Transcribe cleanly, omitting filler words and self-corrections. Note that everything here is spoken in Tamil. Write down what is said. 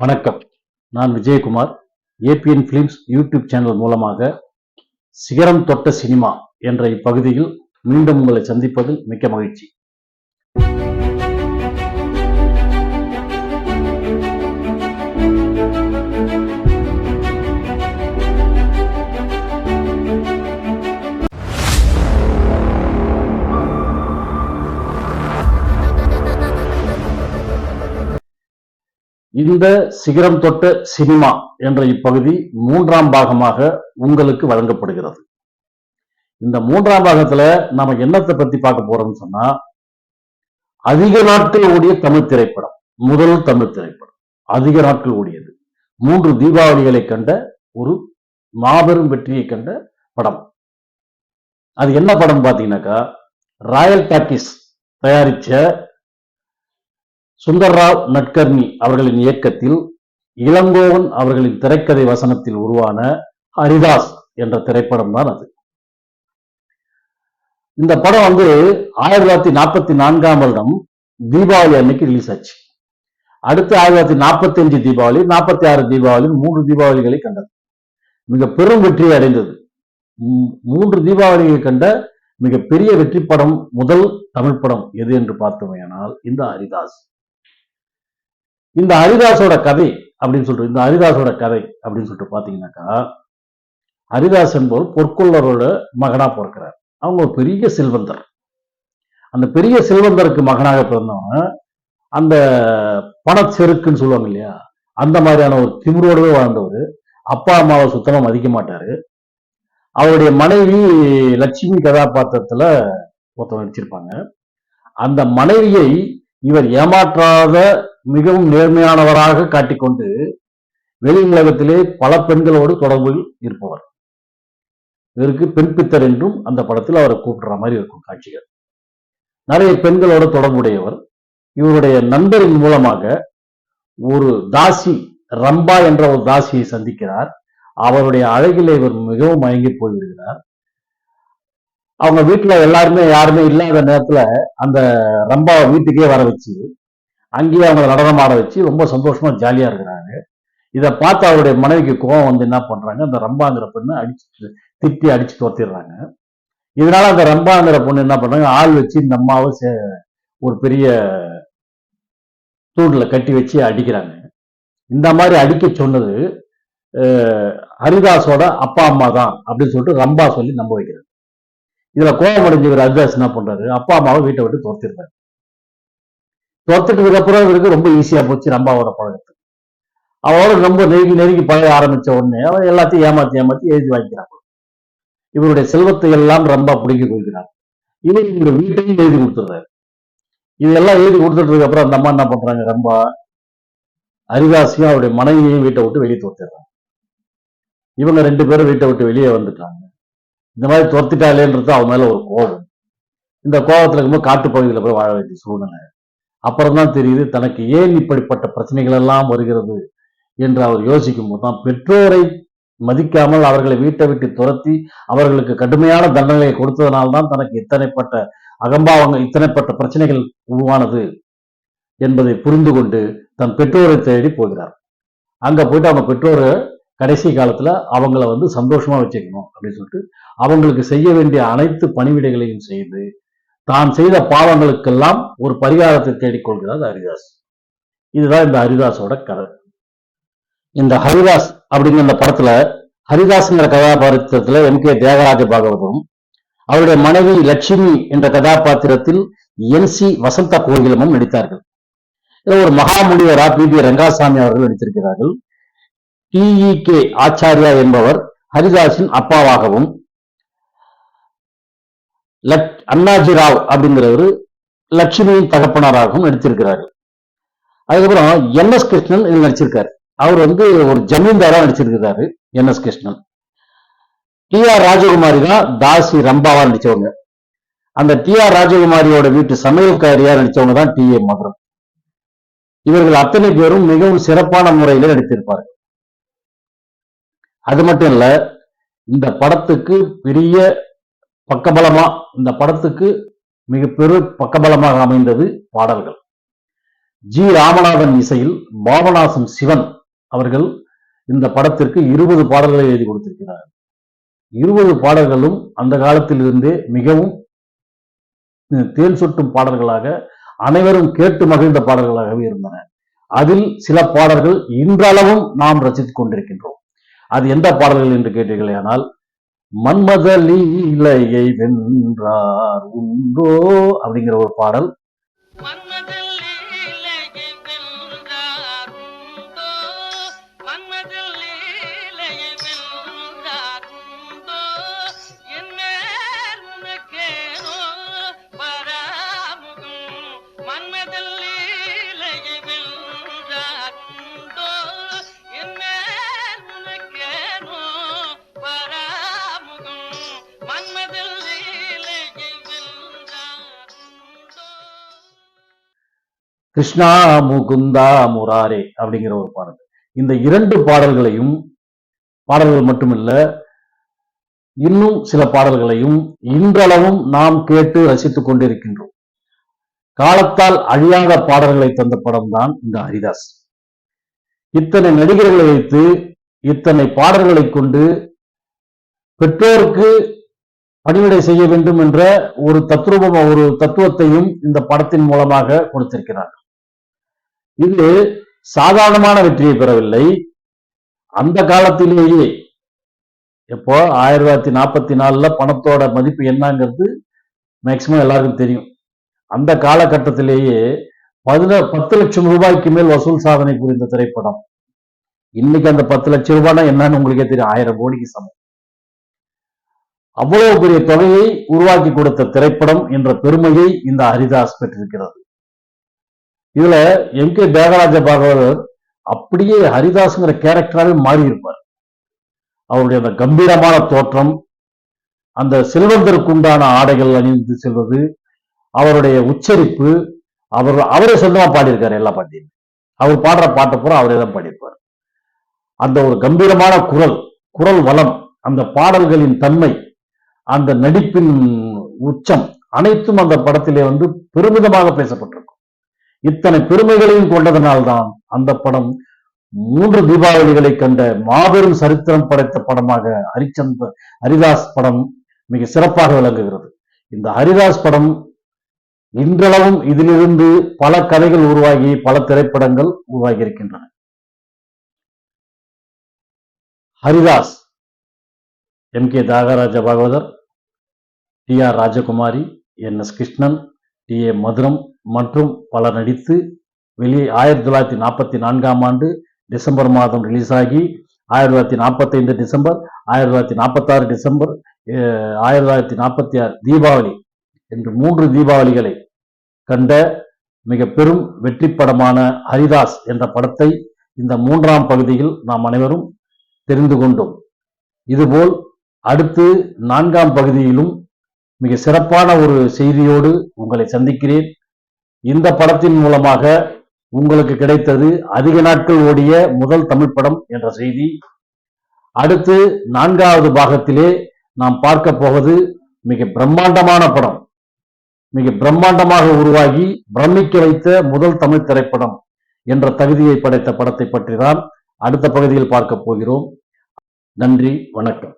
வணக்கம். நான் Vijayakumar. ABN films YouTube channel மூலமாக சிகரம் தொட்ட சினிமா என்ற இப்பகுதியில் மீண்டும் உங்களை சந்திப்பதில் மிக்க மகிழ்ச்சி. இந்த சிகரம் தொட்ட சினிமா என்ற இப்பகுதி 3ஆம் பாகமாக உங்களுக்கு வழங்கப்படுகிறது. இந்த 3ஆம் பாகத்துல நாம என்னத்தை பத்தி பார்க்க போறோம்னு சொன்னா, அதிக நாட்கள் ஓடிய தமிழ் திரைப்படம், முதல் தமிழ் திரைப்படம், அதிக நாட்கள் ஓடியது, 3 தீபாவளிகளை கண்ட ஒரு மாபெரும் வெற்றியை கண்ட படம். அது என்ன படம் பாத்தீங்கன்னாக்கா, ராயல் டாக்கீஸ் தயாரிச்ச சுந்தர்ராவ் நட்கர்னி அவர்களின் இயக்கத்தில் இளங்கோவன் அவர்களின் திரைக்கதை வசனத்தில் உருவான ஹரிதாஸ் என்ற திரைப்படம் தான் அது. இந்த படம் 1944ஆம் வருடம் தீபாவளி அன்னைக்கு ரிலீஸ் ஆச்சு. அடுத்து 1945 தீபாவளி, 46 தீபாவளி, 3 தீபாவளிகளை கண்டது. மிக பெரும் வெற்றியை அடைந்தது. 3 தீபாவளியை கண்ட மிகப்பெரிய வெற்றி படம், முதல் தமிழ் படம் எது என்று பார்த்தோமேயானால் இந்த ஹரிதாஸ். இந்த ஹரிதாஸோட கதை அப்படின்னு சொல்லிட்டு பாத்தீங்கன்னாக்கா, ஹரிதாஸ் என்பவர் பொற்கொள்ளரோட மகனா பிறக்கிறார். அவங்க ஒரு பெரிய செல்வந்தர். அந்த பெரிய செல்வந்தருக்கு மகனாக பிறந்தவங்க அந்த பணச்செருக்குன்னு சொல்லுவாங்க இல்லையா, அந்த மாதிரியான ஒரு திமிரோடவே வாழ்ந்தவர். அப்பா அம்மாவை சுத்தமா மதிக்க மாட்டாரு. அவருடைய மனைவி லட்சுமி கதாபாத்திரத்துல ஒருத்தவங்க நடிச்சிருப்பாங்க. அந்த மனைவியை இவர் ஏமாற்றாத மிகவும் நேர்மையானவராக காட்டிக்கொண்டு வெளி உலகத்திலே பல பெண்களோடு தொடர்பில் இருப்பவர். இவருக்கு பெண் பித்தர் என்றும் அந்த படத்தில் அவரை கூப்பிடுற மாதிரி இருக்கும் காட்சிகள். நிறைய பெண்களோட தொடர்புடையவர். இவருடைய நண்பரின் மூலமாக ஒரு தாசி, ரம்பா என்ற ஒரு தாசியை சந்திக்கிறார். அவருடைய அழகிலே இவர் மிகவும் மயங்கி போய்விடுகிறார். அவங்க வீட்டுல யாருமே இல்லாத நேரத்துல அந்த ரம்பாவை வீட்டுக்கே வர வச்சு அங்கேயே அவங்க நடனம் ஆட வச்சு ரொம்ப சந்தோஷமா ஜாலியா இருக்கிறாங்க. இதை பார்த்து அவருடைய மனைவிக்கு கோபம் என்ன பண்றாங்க, அந்த ரம்பாங்கிற பொண்ணு திட்டி அடிச்சு துரத்திடுறாங்க. இதனால அந்த ரம்பாங்கிற பொண்ணு என்ன பண்றாங்க, ஆள் வச்சு இந்த அம்மாவை ஒரு பெரிய தூண்ல கட்டி வச்சு அடிக்கிறாங்க. இந்த மாதிரி அடிக்க சொன்னது ஹரிதாஸோட அப்பா அம்மா தான் அப்படின்னு சொல்லிட்டு ரம்பா சொல்லி நம்ப வைக்கிறார். இதுல கோபம் அடைஞ்சவர் ஹரிதாஸ் என்ன பண்றாரு, அப்பா அம்மாவை வீட்டை விட்டு துரத்திடுறாரு. துரத்துட்டதுக்கு அப்புறம் இவருக்கு ரொம்ப ஈஸியா போச்சு ரம்பாவோட பழகத்துக்கு. அவரோட ரொம்ப நெருங்கி பழக ஆரம்பிச்ச உடனே அவன் எல்லாத்தையும் ஏமாத்தி எழுதி வாங்கிக்கிறாங்க. இவருடைய செல்வத்தை எல்லாம் ரம்பா பிடிங்கி கொள்கிறார். இவர் இந்த வீட்டையும் எழுதி கொடுத்துடுறாரு. இதெல்லாம் எழுதி கொடுத்துட்டதுக்கு அப்புறம் அந்த அம்மா என்ன பண்றாங்க, ரம்பா ஹரிதாஸையும் அவருடைய மனைவியையும் வீட்டை விட்டு வெளியே துரத்திடுறாங்க. இவங்க 2 பேரும் வீட்டை விட்டு வெளியே வந்துட்டாங்க. இந்த மாதிரி துரத்திட்டாலேன்றது அவன் மேல ஒரு கோபம். இந்த கோபத்துல இருக்கும்போது காட்டு பகுதியில போய் வாழ வேண்டிய சூழ்நிலை. அப்புறம் தான் தெரியுது தனக்கு ஏன் இப்படிப்பட்ட பிரச்சனைகள் எல்லாம் வருகிறது என்று அவர் யோசிக்கும் போது தான், பெற்றோரை மதிக்காமல் அவர்களை வீட்டை விட்டு துரத்தி அவர்களுக்கு கடுமையான தண்டனையை கொடுத்ததனால்தான் தனக்கு இத்தனைப்பட்ட பிரச்சனைகள் உருவானது என்பதை புரிந்து கொண்டு தன் பெற்றோரை தேடி போகிறார். அங்க போயிட்டு அவங்க பெற்றோரை கடைசி காலத்துல அவங்கள சந்தோஷமா வச்சுக்கணும் அப்படின்னு சொல்லிட்டு அவங்களுக்கு செய்ய வேண்டிய அனைத்து பணிவிடைகளையும் செய்து தான் செய்த பாவங்களுக்கெல்லாம் ஒரு பரிகாரத்தை தேடிக்கொள்கிறார் ஹரிதாஸ். இதுதான் இந்த ஹரிதாஸோட கதை. இந்த ஹரிதாஸ் அப்படிங்கிற இந்த படத்துல ஹரிதாஸ்ங்கிற கதாபாத்திரத்துல எம்.கே. தியாகராஜ பாகவதரும் அவருடைய மனைவி லட்சுமி என்ற கதாபாத்திரத்தில் என்.சி. வசந்த கோகிலமும் நடித்தார்கள். இதுல ஒரு மகாமுனிவரா பி.பி. ரங்கசாமி அவர்கள் நடித்திருக்கிறார்கள். டி.இ.கே. ஆச்சாரியா என்பவர் ஹரிதாஸின் அப்பாவாகவும், அண்ணாஜி ராவ் அப்படிங்கிறவர் லட்சுமியின் தகப்பனராகவும் நடித்திருக்கிறார்கள். அதுக்கப்புறம் என்.எஸ். கிருஷ்ணன் இதில் நடிச்சிருக்காரு. அவர் ஒரு ஜமீன்தாரா நடிச்சிருக்கிறாரு என்.எஸ். கிருஷ்ணன். டி.ஆர். ராஜகுமாரி தான் தாசி ரம்பாவா நடிச்சவங்க. அந்த டி.ஆர். ராஜகுமாரியோட வீட்டு சமையல்காரியா நடிச்சவங்க தான் டி.ஏ. மதுரம். இவர்கள் அத்தனை பேரும் மிகவும் சிறப்பான முறையில் நடித்திருப்பார்கள். அது மட்டும் இல்ல, இந்த படத்துக்கு பெரிய இந்த படத்துக்கு மிக பெரும் பக்கபலமாக அமைந்தது பாடல்கள். ஜி ராமநாதன் இசையில் பாபநாசம் சிவன் அவர்கள் இந்த படத்திற்கு 20 பாடல்களை எழுதி கொடுத்திருக்கிறார். 20 பாடல்களும் அந்த காலத்திலிருந்தே மிகவும் தேன் சொட்டும் பாடல்களாக, அனைவரும் கேட்டு மகிழ்ந்த பாடல்களாகவே இருந்தன. அதில் சில பாடல்கள் இன்றளவும் நாம் ரசித்துக் கொண்டிருக்கின்றோம். அது எந்த பாடல்கள் என்று கேட்டீர்களேயானால், மன்மத லீலையை வென்றார் உண்டோ அப்படிங்கிற ஒரு பாடல், கிருஷ்ணா முகுந்தா முராரே அப்படிங்கிற ஒரு பாடல். இந்த 2 பாடல்களையும், பாடல்கள் மட்டுமில்ல, இன்னும் சில பாடல்களையும் இன்றளவும் நாம் கேட்டு ரசித்துக் கொண்டிருக்கின்றோம். காலத்தால் அழியாத பாடல்களை தந்த படம் தான் இந்த ஹரிதாஸ். இத்தனை நடிகர்களை வைத்து, இத்தனை பாடல்களை கொண்டு பெற்றோருக்கு பணிவிடை செய்ய வேண்டும் என்ற ஒரு தத்துவத்தையும் இந்த படத்தின் மூலமாக கொடுத்திருக்கிறார். இது சாதாரணமான வெற்றியை பெறவில்லை. அந்த காலத்திலேயே, எப்போ 1944 பணத்தோட மதிப்பு என்னங்கிறது மேக்சிமம் எல்லாருக்கும் தெரியும். அந்த காலகட்டத்திலேயே 10 லட்சம் ரூபாய்க்கு மேல் வசூல் சாதனை புரிந்த திரைப்படம். இன்னைக்கு அந்த 10 லட்சம் ரூபாய்னா என்னன்னு உங்களுக்கே தெரியும், 1000 கோடிக்கு சமம். அவ்வளவு பெரிய தொகையை உருவாக்கி கொடுத்த திரைப்படம் என்ற பெருமையை இந்த ஹரிதாஸ் பெற்றிருக்கிறது. இதுல எம்.கே. தியாகராஜ பாகவதர் அப்படியே ஹரிதாஸ்ங்கிற கேரக்டராகவே மாறி இருப்பார். அவருடைய அந்த கம்பீரமான தோற்றம், அந்த செல்வந்தருக்குண்டான ஆடைகள் அணிந்து செல்வது, அவருடைய உச்சரிப்பு, அவரே சொந்தமா பாடியிருக்காரு எல்லா பாட்டையும். அவர் பாடுற பாட்டை பூரா அவரே தான் பாடியிருப்பார். அந்த ஒரு கம்பீரமான குரல் வளம், அந்த பாடல்களின் தன்மை, அந்த நடிப்பின் உச்சம் அனைத்தும் அந்த படத்திலே பெருமிதமாக பேசப்பட்டிருக்கும். இத்தனை பெருமைகளையும் கொண்டதனால்தான் அந்த படம் 3 தீபாவளிகளை கண்ட மாபெரும் சரித்திரம் படைத்த படமாக ஹரிதாஸ் படம் மிக சிறப்பாக விளங்குகிறது. இந்த ஹரிதாஸ் படம் இன்றளவும் இதிலிருந்து பல கதைகள் உருவாகி பல திரைப்படங்கள் உருவாகி இருக்கின்றன. ஹரிதாஸ் எம்.கே. தியாகராஜ பாகவதர், டி.ஆர். ராஜகுமாரி, என்.எஸ். கிருஷ்ணன், டி.ஏ. மதுரம் மற்றும் பலர் நடித்து 1944ஆம் ஆண்டு டிசம்பர் மாதம் ரிலீஸ் ஆகி 1945 டிசம்பர், 1946 டிசம்பர், 1946 தீபாவளி என்று 3 தீபாவளிகளை கண்ட மிக பெரும் வெற்றி படமான ஹரிதாஸ் என்ற படத்தை இந்த 3ஆம் பகுதியில் நாம் அனைவரும் தெரிந்து கொண்டோம். இதுபோல் அடுத்து 4ஆம் பகுதியிலும் மிக சிறப்பான ஒரு செய்தியோடு உங்களை சந்திக்கிறேன். இந்த படத்தின் மூலமாக உங்களுக்கு கிடைத்தது அதிக நாட்கள் ஓடிய முதல் தமிழ் படம் என்ற செய்தி. அடுத்து 4வது பாகத்திலே நாம் பார்க்க போவது மிக பிரம்மாண்டமான படம், மிக பிரம்மாண்டமாக உருவாகி பிரமிக்க வைத்த முதல் தமிழ் திரைப்படம் என்ற தகுதியை படைத்த படத்தை பற்றி தான் அடுத்த பகுதியில் பார்க்க போகிறோம். நன்றி, வணக்கம்.